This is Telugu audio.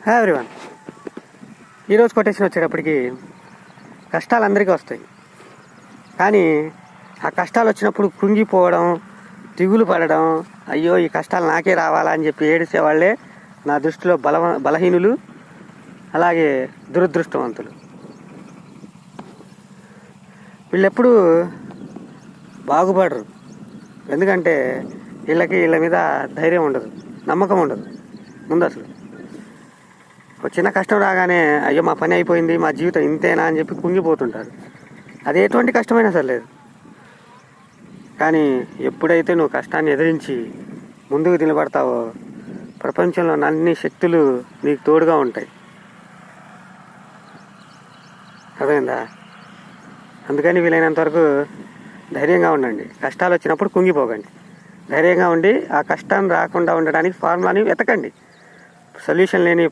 Hi everyone. ఈరోజు కొటేషన్ వచ్చేటప్పటికి కష్టాలు అందరికీ వస్తాయి, కానీ ఆ కష్టాలు వచ్చినప్పుడు కృంగిపోవడం, దిగులు పడడం, అయ్యో ఈ కష్టాలు నాకే రావాలా అని చెప్పి ఏడిసేవాళ్లే నా దృష్టిలో బలహీనులు, అలాగే దురదృష్టవంతులు. వీళ్ళెప్పుడు బాగుపడరు, ఎందుకంటే వీళ్ళ మీద ధైర్యం ఉండదు, నమ్మకం ఉండదు. ముందు అసలు ఒక చిన్న కష్టం రాగానే అయ్యో మా పని అయిపోయింది, మా జీవితం ఇంతేనా అని చెప్పి కుంగిపోతుంటారు. అది ఎటువంటి కష్టమైనా సర్లేదు, కానీ ఎప్పుడైతే నువ్వు కష్టాన్ని ఎదిరించి ముందుకు నిలబడతావో ప్రపంచంలో అన్ని శక్తులు నీకు తోడుగా ఉంటాయి. అర్థమైందా? అందుకని వీలైనంత వరకు ధైర్యంగా ఉండండి. కష్టాలు వచ్చినప్పుడు కుంగిపోకండి, ధైర్యంగా ఉండి ఆ కష్టం రాకుండా ఉండడానికి ఫార్ములాని వెతకండి. సొల్యూషన్ లేని